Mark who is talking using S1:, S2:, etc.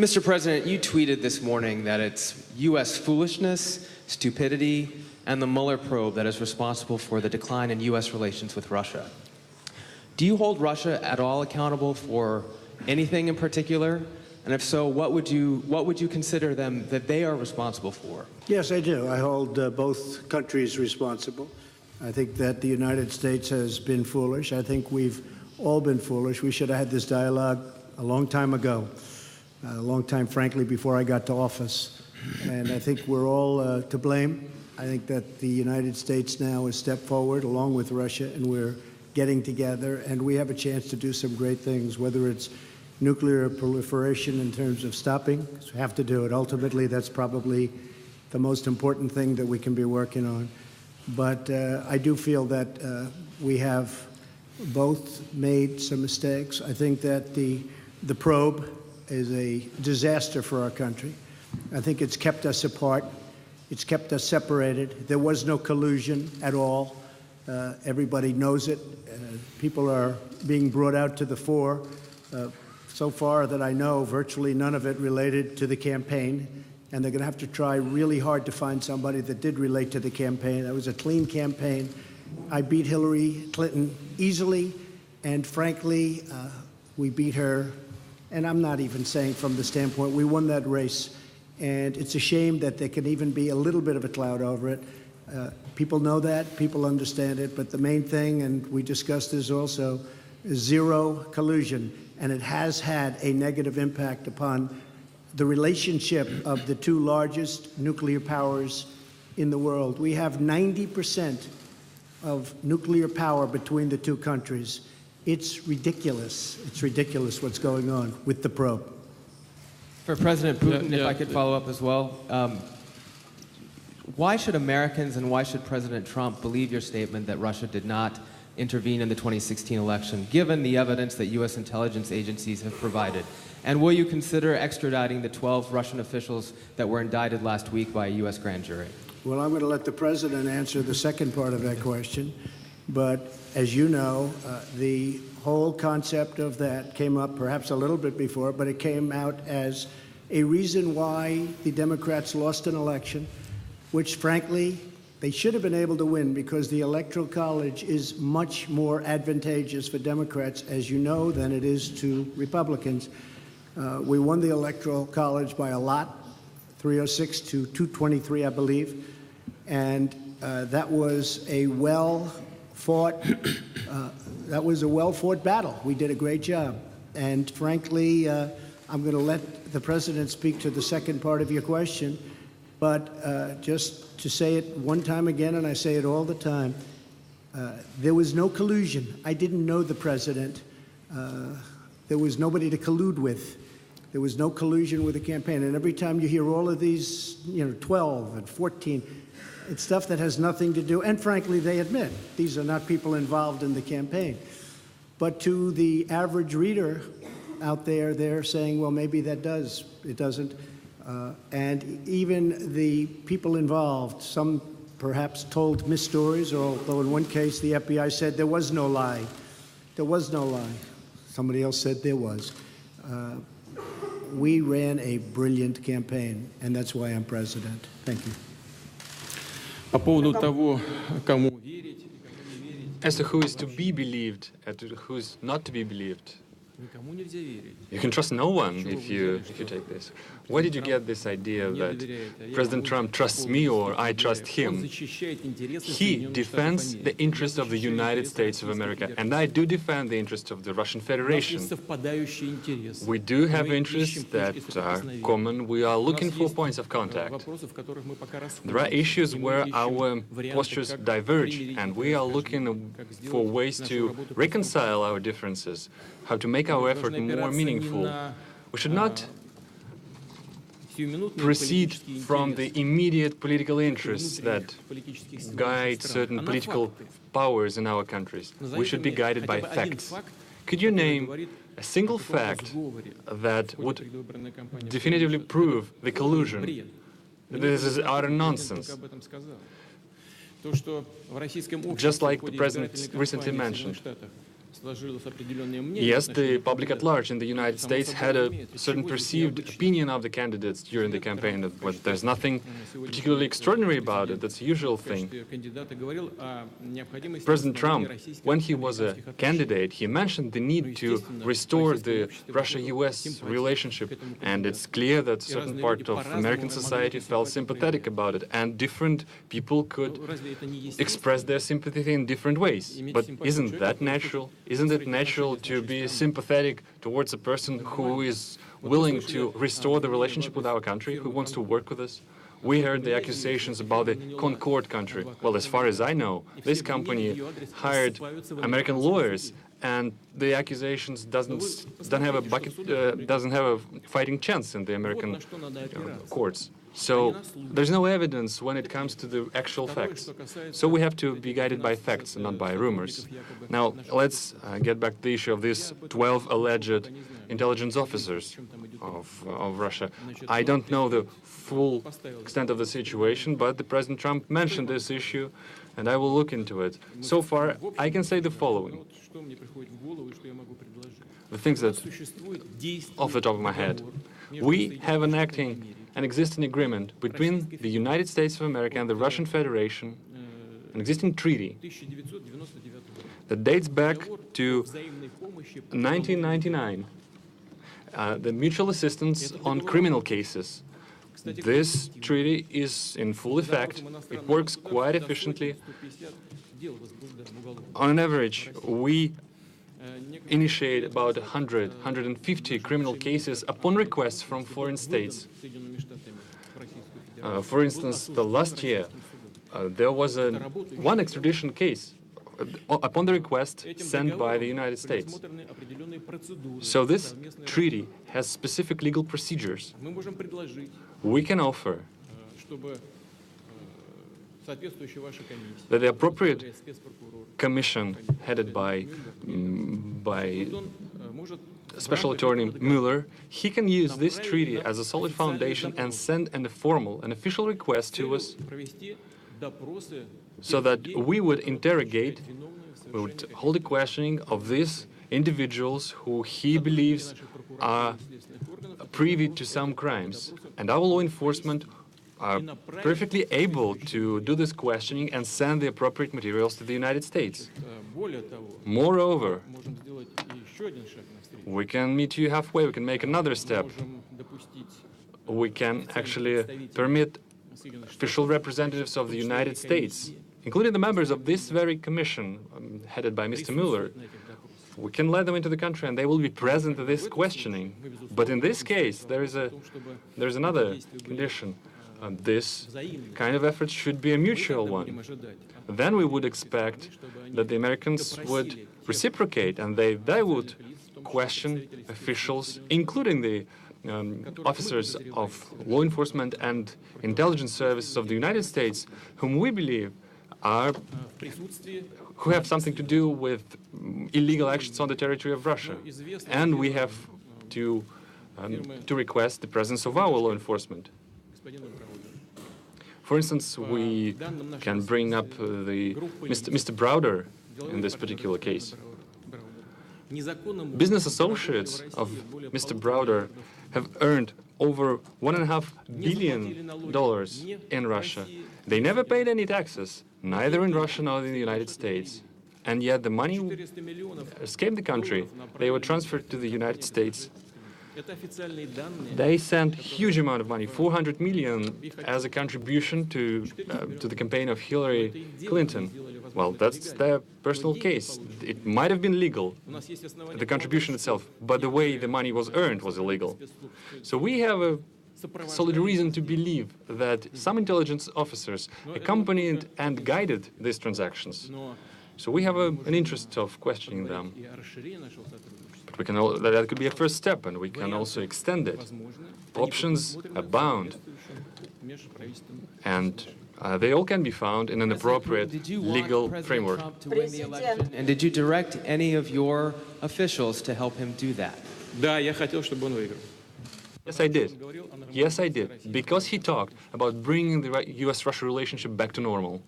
S1: Mr. President, you tweeted this morning that it's U.S. foolishness, stupidity, and the Mueller probe that is responsible for the decline in U.S. relations with Russia. Do you hold Russia at all accountable for anything in particular? And if so, what would you consider them that they are responsible for?
S2: Yes, I do. I hold both countries responsible. I think that the United States has been foolish. I think we've all been foolish. We should have had this dialogue a long time ago, a long time, frankly, before I got to office. And I think we're all to blame. I think that the United States now has stepped forward along with Russia, and we're getting together, and we have a chance to do some great things, whether it's nuclear proliferation in terms of stopping, because we have to do it. Ultimately, that's probably the most important thing that we can be working on. But I do feel that we have both made some mistakes. I think that the probe is a disaster for our country. I think it's kept us apart. It's kept us separated. There was no collusion at all. Everybody knows it. People are being brought out to the fore. So far that I know, virtually none of it related to the campaign. And they're going to have to try really hard to find somebody that did relate to the campaign. That was a clean campaign. I beat Hillary Clinton easily, and frankly, we beat her, and I'm not even saying from the standpoint, we won that race. And it's a shame that there can even be a little bit of a cloud over it. People know that, people understand it, but the main thing, and we discussed this also, is zero collusion. And it has had a negative impact upon the relationship of the two largest nuclear powers in the world. We have 90% of nuclear power between the two countries. It's ridiculous. It's ridiculous what's going on with the probe.
S1: For President Putin, if I could follow up as well, why should Americans and why should President Trump believe your statement that Russia did not intervene in the 2016 election, given the evidence that U.S. intelligence agencies have provided? And will you consider extraditing the 12 Russian officials that were indicted last week by a U.S. grand jury?
S2: Well, I'm going to let the president answer the second part of that question. But as you know, the whole concept of that came up perhaps a little bit before, but it came out as a reason why the Democrats lost an election, which, frankly, they should have been able to win because the Electoral College is much more advantageous for Democrats, as you know, than it is to Republicans. We won the Electoral College by a lot, 306 to 223, I believe. And that was a well-fought battle. We did a great job. And frankly, I'm going to let the president speak to the second part of your question. But just to say it one time again, and I say it all the time, there was no collusion. I didn't know the president. There was nobody to collude with. There was no collusion with the campaign. And every time you hear all of these, 12 and 14, it's stuff that has nothing to do, and frankly, they admit, these are not people involved in the campaign. But to the average reader out there, they're saying, well, maybe that does. It doesn't. And even the people involved, some perhaps told mis-stories, although in one case the FBI said there was no lie. There was no lie. Somebody else said there was. We ran a brilliant campaign, and that's why I'm president. Thank you.
S3: По поводу того, кому верить, as to who is to be believed and who is not to be believed. You can trust no one if you take this. Where did you get this idea that President Trump trusts me or I trust him? He defends the interests of the United States of America, and I do defend the interests of the Russian Federation. We do have interests that are common. We are looking for points of contact. There are issues where our postures diverge, and we are looking for ways to reconcile our differences, how to make our effort more meaningful. We should not proceed from the immediate political interests that guide certain political powers in our countries. We should be guided by facts. Could you name a single fact that would definitively prove the collusion? This is utter nonsense. Just like the President recently mentioned, Yes, the public at large in the United States had a certain perceived opinion of the candidates during the campaign, but there's nothing particularly extraordinary about it. That's a usual thing. President Trump, when he was a candidate, he mentioned the need to restore the Russia-US relationship, and it's clear that a certain part of American society felt sympathetic about it, and different people could express their sympathy in different ways. But isn't that natural? Isn't it natural to be sympathetic towards a person who is willing to restore the relationship with our country, who wants to work with us? We heard the accusations about the Concord country. Well, as far as I know, this company hired American lawyers, and the accusations doesn't have a fighting chance in the American courts. So there's no evidence when it comes to the actual facts. So we have to be guided by facts and not by rumors. Now, let's get back to the issue of these 12 alleged intelligence officers of Russia. I don't know the full extent of the situation, but the President Trump mentioned this issue, and I will look into it. So far, I can say the following. The things that, off the top of my head, we have an existing agreement between the United States of America and the Russian Federation, an existing treaty that dates back to 1999, the mutual assistance on criminal cases. This treaty is in full effect. It works quite efficiently. On an average, we initiate about 150 criminal cases upon request from foreign states. For instance, the last year, there was one extradition case upon the request sent by the United States. So this treaty has specific legal procedures. We can offer that the appropriate commission headed by Special Attorney Mueller, he can use this treaty as a solid foundation and send an official request to us so that we would interrogate, we would hold a questioning of these individuals who he believes are privy to some crimes. And our law enforcement are perfectly able to do this questioning and send the appropriate materials to the United States. Moreover, we can meet you halfway, we can make another step. We can actually permit official representatives of the United States, including the members of this very commission headed by Mr. Mueller, we can let them into the country and they will be present at this questioning. But in this case, there's another condition. This kind of effort should be a mutual one. Then we would expect that the Americans would reciprocate and they would question officials, including the officers of law enforcement and intelligence services of the United States, whom we believe who have something to do with illegal actions on the territory of Russia. And we have to request the presence of our law enforcement. For instance, we can bring up Mr. Browder in this particular case. Business associates of Mr. Browder have earned over $1.5 billion in Russia. They never paid any taxes, neither in Russia nor in the United States. And yet the money escaped the country. They were transferred to the United States. They sent huge amount of money, 400 million, as a contribution to the campaign of Hillary Clinton. Well, that's their personal case. It might have been legal, the contribution itself, but the way the money was earned was illegal. So we have a solid reason to believe that some intelligence officers accompanied and guided these transactions. So we have an interest of questioning them. But that could be a first step, and we can also extend it. Options abound, and they all can be found in an appropriate legal framework.
S1: And did you direct any of your officials to help him do that?
S3: Yes, I did. Yes, I did. Because he talked about bringing the US-Russia relationship back to normal.